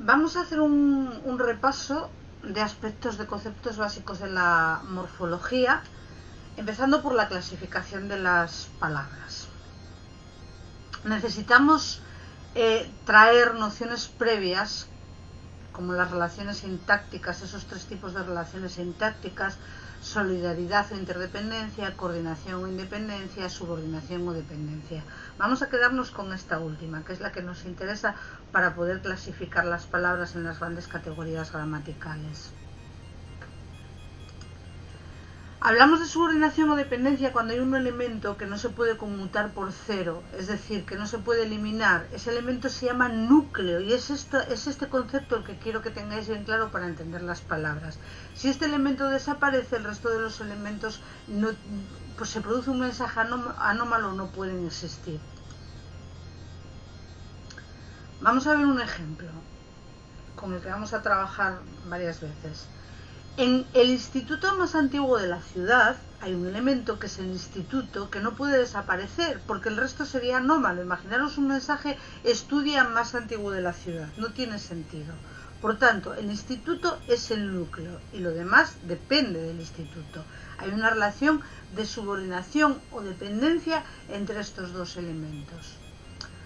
Vamos a hacer un repaso de aspectos de conceptos básicos de la morfología, empezando por la clasificación de las palabras. Necesitamos traer nociones previas, como las relaciones sintácticas, esos tres tipos de relaciones sintácticas: solidaridad o interdependencia, coordinación o independencia, subordinación o dependencia. Vamos a quedarnos con esta última, que es la que nos interesa para poder clasificar las palabras en las grandes categorías gramaticales. Hablamos de subordinación o dependencia cuando hay un elemento que no se puede conmutar por cero, es decir, que no se puede eliminar. Ese elemento se llama núcleo y es este concepto el que quiero que tengáis bien claro para entender las palabras. Si este elemento desaparece, el resto de los elementos pues se produce un mensaje anómalo, no pueden existir. Vamos a ver un ejemplo con el que vamos a trabajar varias veces. En el instituto más antiguo de la ciudad hay un elemento que es el instituto, que no puede desaparecer porque el resto sería anómalo. Imaginaros un mensaje: estudia más antiguo de la ciudad. No tiene sentido. Por tanto, el instituto es el núcleo y lo demás depende del instituto. Hay una relación de subordinación o dependencia entre estos dos elementos.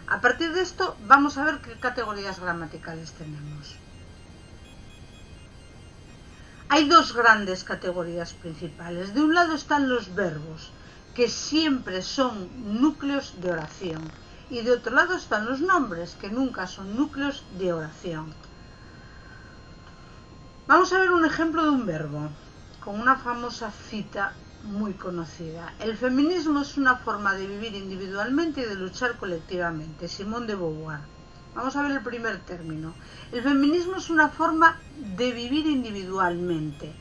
A partir de esto vamos a ver qué categorías gramaticales tenemos. Hay dos grandes categorías principales. De un lado están los verbos, que siempre son núcleos de oración. Y de otro lado están los nombres, que nunca son núcleos de oración. Vamos a ver un ejemplo de un verbo, con una famosa cita muy conocida. El feminismo es una forma de vivir individualmente y de luchar colectivamente. Simone de Beauvoir. Vamos a ver el primer término. El feminismo es una forma de vivir individualmente.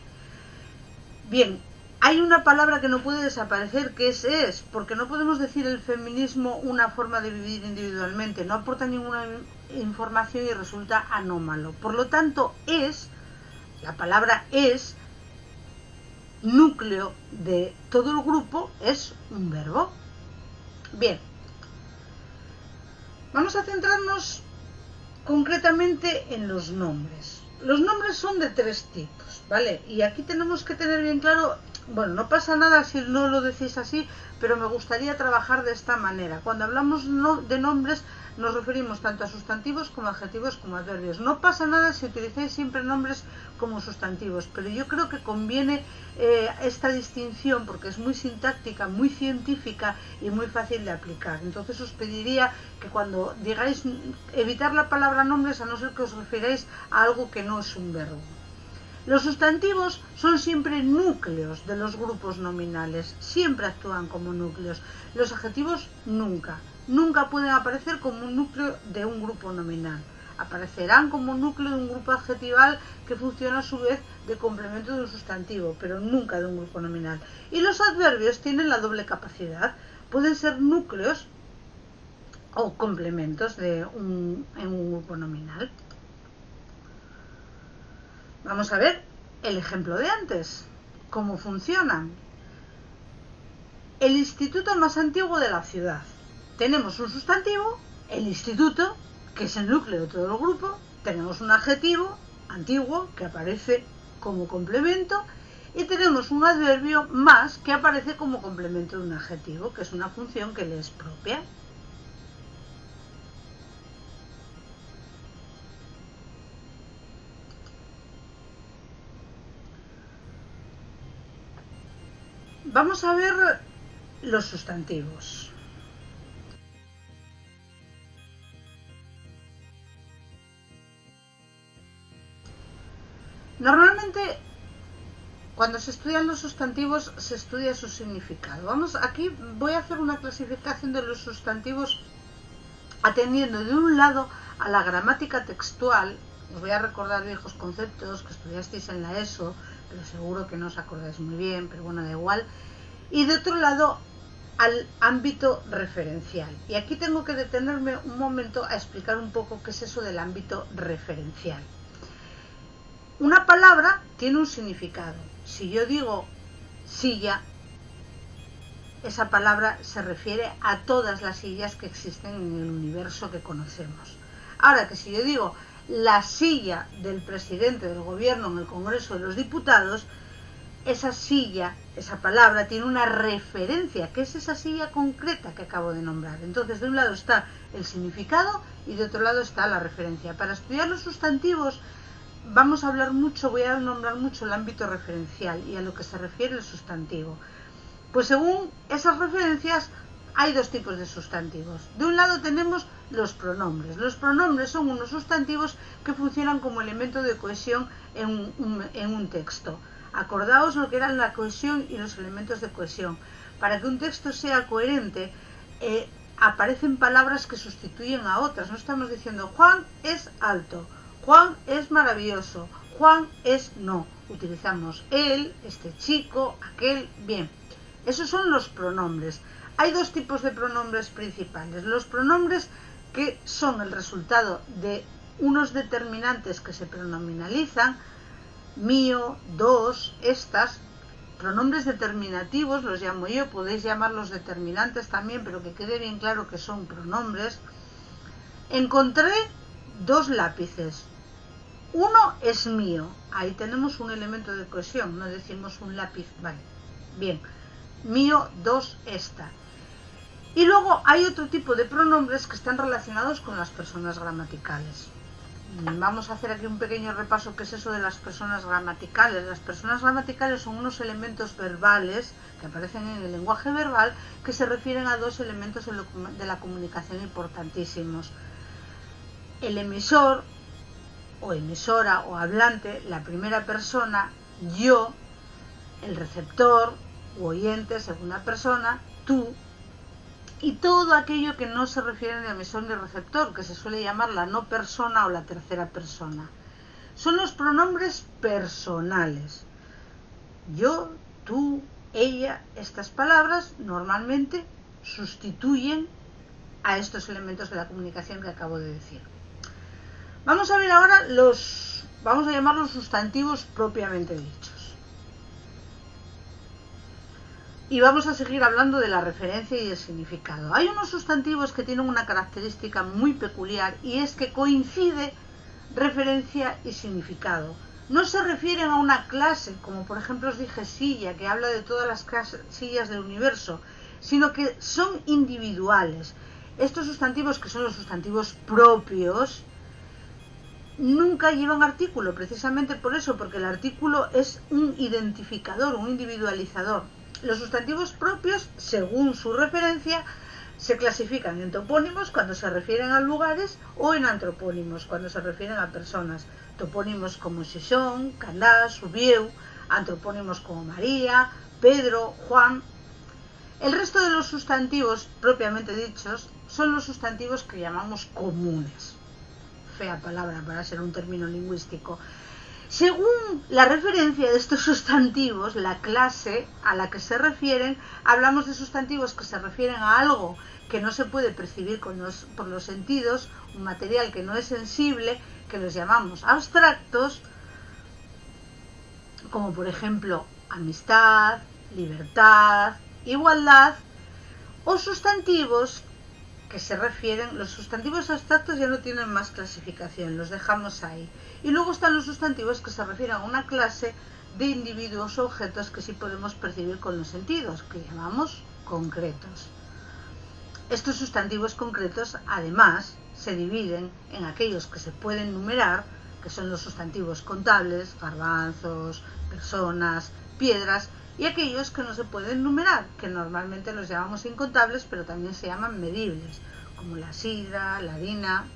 Bien, hay una palabra que no puede desaparecer, que es, porque no podemos decir el feminismo una forma de vivir individualmente, no aporta ninguna información y resulta anómalo. Por lo tanto, la palabra es, núcleo de todo el grupo, es un verbo. Bien, vamos a centrarnos concretamente en los nombres. Los nombres son de tres tipos, ¿vale? Y aquí tenemos que tener bien claro, bueno, no pasa nada si no lo decís así, pero me gustaría trabajar de esta manera. Cuando hablamos de nombres nos referimos tanto a sustantivos como a adjetivos como a adverbios. No pasa nada si utilizáis siempre nombres como sustantivos, pero yo creo que conviene esta distinción porque es muy sintáctica, muy científica y muy fácil de aplicar. Entonces os pediría que cuando digáis evitar la palabra nombres, a no ser que os refiráis a algo que no es un verbo. Los sustantivos son siempre núcleos de los grupos nominales, siempre actúan como núcleos. Los adjetivos nunca pueden aparecer como un núcleo de un grupo nominal. Aparecerán como núcleo de un grupo adjetival que funciona a su vez de complemento de un sustantivo, pero nunca de un grupo nominal. Y los adverbios tienen la doble capacidad. Pueden ser núcleos o complementos en un grupo nominal. Vamos a ver el ejemplo de antes, cómo funcionan. El instituto más antiguo de la ciudad. Tenemos un sustantivo, el instituto, que es el núcleo de todo el grupo. Tenemos un adjetivo, antiguo, que aparece como complemento. Y tenemos un adverbio, más, que aparece como complemento de un adjetivo, que es una función que le es propia. Vamos a ver los sustantivos. Normalmente, cuando se estudian los sustantivos, se estudia su significado. Aquí voy a hacer una clasificación de los sustantivos atendiendo de un lado a la gramática textual. Os voy a recordar viejos conceptos que estudiasteis en la ESO, pero seguro que no os acordáis muy bien, pero bueno, da igual. Y de otro lado, al ámbito referencial. Y aquí tengo que detenerme un momento a explicar un poco qué es eso del ámbito referencial. Una palabra tiene un significado. Si yo digo silla, esa palabra se refiere a todas las sillas que existen en el universo que conocemos. Ahora que si yo digo la silla del presidente del gobierno en el Congreso de los Diputados, esa silla, esa palabra, tiene una referencia, que es esa silla concreta que acabo de nombrar. Entonces, de un lado está el significado y de otro lado está la referencia. Para estudiar los sustantivos vamos a hablar mucho, voy a nombrar mucho el ámbito referencial y a lo que se refiere el sustantivo. Pues según esas referencias hay dos tipos de sustantivos. De un lado tenemos los pronombres. Los pronombres son unos sustantivos que funcionan como elemento de cohesión en un texto. Acordaos lo que eran la cohesión y los elementos de cohesión. Para que un texto sea coherente, aparecen palabras que sustituyen a otras. No estamos diciendo Juan es alto, Juan es maravilloso, Juan es no. Utilizamos él, este chico, aquel, bien. Esos son los pronombres. Hay dos tipos de pronombres principales. Los pronombres que son el resultado de unos determinantes que se pronominalizan, mío, dos, estas, pronombres determinativos, los llamo yo, podéis llamarlos determinantes también, pero que quede bien claro que son pronombres. Encontré dos lápices. Uno es mío, ahí tenemos un elemento de cohesión, no decimos un lápiz, vale, bien. Mío, dos, esta. Y luego hay otro tipo de pronombres que están relacionados con las personas gramaticales. Vamos a hacer aquí un pequeño repaso qué es eso de las personas gramaticales. Las personas gramaticales son unos elementos verbales que aparecen en el lenguaje verbal que se refieren a dos elementos de la comunicación importantísimos. El emisor o emisora o hablante, la primera persona, yo, el receptor u oyente, segunda persona, tú, y todo aquello que no se refiere ni a emisor ni receptor, que se suele llamar la no persona o la tercera persona. Son los pronombres personales. Yo, tú, ella, estas palabras normalmente sustituyen a estos elementos de la comunicación que acabo de decir. Vamos a ver ahora vamos a llamarlos sustantivos propiamente dichos. Y vamos a seguir hablando de la referencia y el significado. Hay unos sustantivos que tienen una característica muy peculiar y es que coincide referencia y significado. No se refieren a una clase, como por ejemplo os dije silla, que habla de todas las sillas del universo, sino que son individuales. Estos sustantivos, que son los sustantivos propios, nunca llevan artículo, precisamente por eso, porque el artículo es un identificador, un individualizador. Los sustantivos propios, según su referencia, se clasifican en topónimos cuando se refieren a lugares o en antropónimos cuando se refieren a personas. Topónimos como Xixón, Candá, Subieu, antropónimos como María, Pedro, Juan. El resto de los sustantivos propiamente dichos son los sustantivos que llamamos comunes. Fea palabra para ser un término lingüístico. Según la referencia de estos sustantivos, la clase a la que se refieren, hablamos de sustantivos que se refieren a algo que no se puede percibir por los sentidos, un material que no es sensible, que los llamamos abstractos, como por ejemplo amistad, libertad, igualdad, o sustantivos que se refieren, los sustantivos abstractos ya no tienen más clasificación, los dejamos ahí. Y luego están los sustantivos que se refieren a una clase de individuos o objetos que sí podemos percibir con los sentidos, que llamamos concretos. Estos sustantivos concretos, además, se dividen en aquellos que se pueden numerar, que son los sustantivos contables, garbanzos, personas, piedras, y aquellos que no se pueden numerar, que normalmente los llamamos incontables, pero también se llaman medibles, como la sidra, la harina.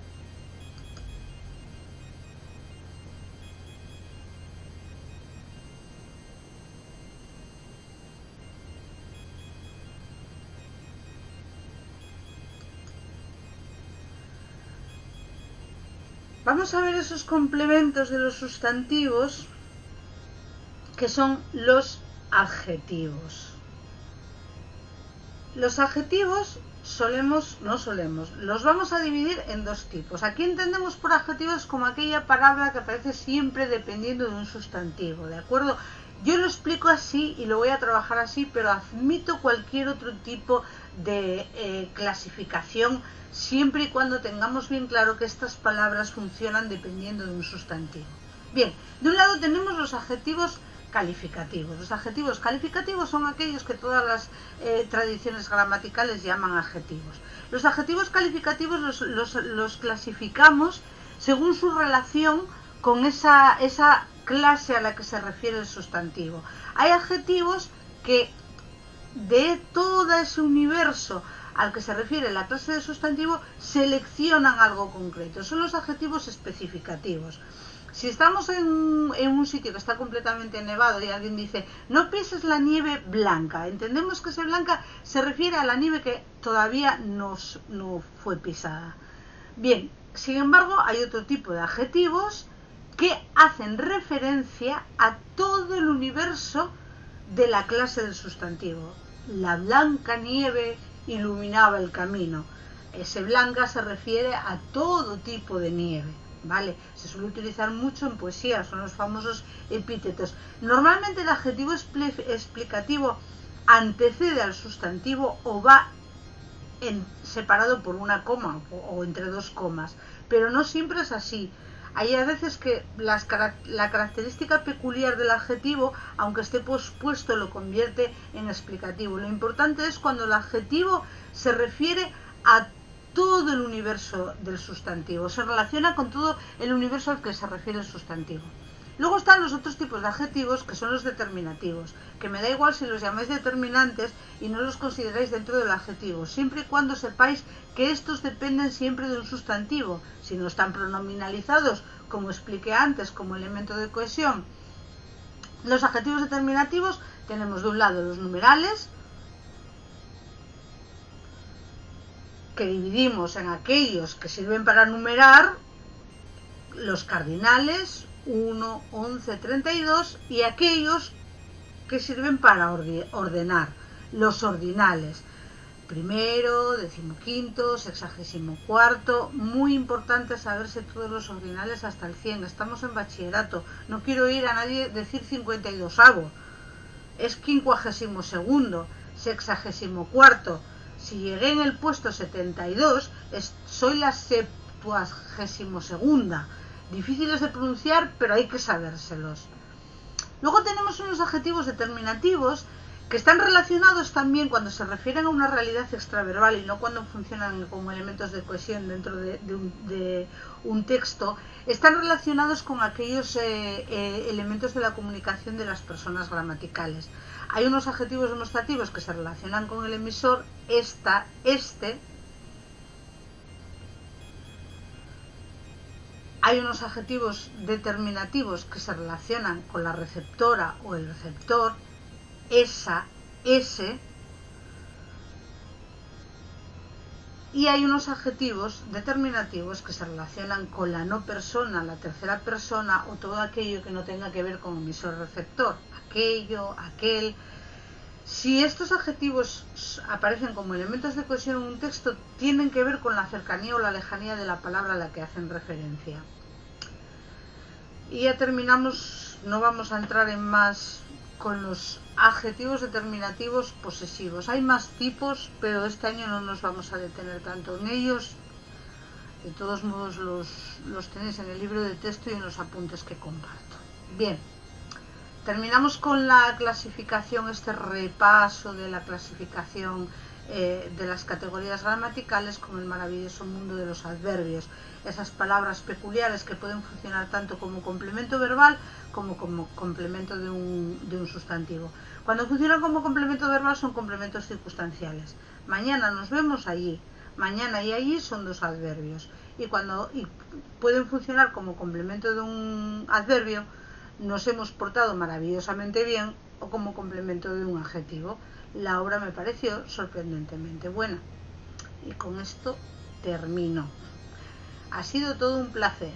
Vamos a ver esos complementos de los sustantivos que son los adjetivos. Los adjetivos los vamos a dividir en dos tipos. Aquí entendemos por adjetivos como aquella palabra que aparece siempre dependiendo de un sustantivo, ¿de acuerdo? Yo lo explico así y lo voy a trabajar así, pero admito cualquier otro tipo de clasificación, siempre y cuando tengamos bien claro que estas palabras funcionan dependiendo de un sustantivo. Bien, de un lado tenemos los adjetivos calificativos. Los adjetivos calificativos son aquellos que todas las tradiciones gramaticales llaman adjetivos. Los adjetivos calificativos los clasificamos según su relación con esa clase a la que se refiere el sustantivo. Hay adjetivos que de todo ese universo al que se refiere la clase de sustantivo seleccionan algo concreto. Son los adjetivos especificativos. Si estamos en un sitio que está completamente nevado y alguien dice no pises la nieve blanca, entendemos que esa blanca se refiere a la nieve que todavía no fue pisada. Bien, sin embargo hay otro tipo de adjetivos que hacen referencia a todo el universo de la clase del sustantivo. La blanca nieve iluminaba el camino. Ese blanca se refiere a todo tipo de nieve, ¿vale? Se suele utilizar mucho en poesía, son los famosos epítetos. Normalmente el adjetivo explicativo antecede al sustantivo o va separado por una coma o entre dos comas, pero no siempre es así. Hay a veces que la característica peculiar del adjetivo, aunque esté pospuesto, lo convierte en explicativo. Lo importante es cuando el adjetivo se refiere a todo el universo del sustantivo, se relaciona con todo el universo al que se refiere el sustantivo. Luego están los otros tipos de adjetivos, que son los determinativos, que me da igual si los llamáis determinantes y no los consideráis dentro del adjetivo, siempre y cuando sepáis que estos dependen siempre de un sustantivo. Si no están pronominalizados, como expliqué antes, como elemento de cohesión. Los adjetivos determinativos tenemos de un lado los numerales, que dividimos en aquellos que sirven para numerar, los cardinales, 1, 11, 32, y aquellos que sirven para ordenar, los ordinales, primero, decimoquinto, sexagésimo cuarto. Muy importante saberse todos los ordinales hasta el 100. Estamos en bachillerato, no quiero oír a nadie decir 52avo, es 52º, sexagésimo cuarto. Si llegué en el puesto 72, soy la 72ª. Difíciles de pronunciar, pero hay que sabérselos. Luego tenemos unos adjetivos determinativos que están relacionados también cuando se refieren a una realidad extraverbal y no cuando funcionan como elementos de cohesión dentro de un texto. Están relacionados con aquellos elementos de la comunicación de las personas gramaticales. Hay unos adjetivos demostrativos que se relacionan con el emisor, esta, este. Hay unos adjetivos determinativos que se relacionan con la receptora o el receptor, esa, ese. Y hay unos adjetivos determinativos que se relacionan con la no persona, la tercera persona o todo aquello que no tenga que ver con emisor-receptor, aquello, aquel. Si estos adjetivos aparecen como elementos de cohesión en un texto, tienen que ver con la cercanía o la lejanía de la palabra a la que hacen referencia. Y ya terminamos, no vamos a entrar en más con los adjetivos determinativos posesivos. Hay más tipos, pero este año no nos vamos a detener tanto en ellos. De todos modos los tenéis en el libro de texto y en los apuntes que comparto. Bien. Terminamos con la clasificación, este repaso de la clasificación de las categorías gramaticales con el maravilloso mundo de los adverbios. Esas palabras peculiares que pueden funcionar tanto como complemento verbal como complemento de un sustantivo. Cuando funcionan como complemento verbal son complementos circunstanciales. Mañana nos vemos allí. Mañana y allí son dos adverbios. Y pueden funcionar como complemento de un adverbio, nos hemos portado maravillosamente bien, o como complemento de un adjetivo. La obra me pareció sorprendentemente buena. Y con esto termino. Ha sido todo un placer.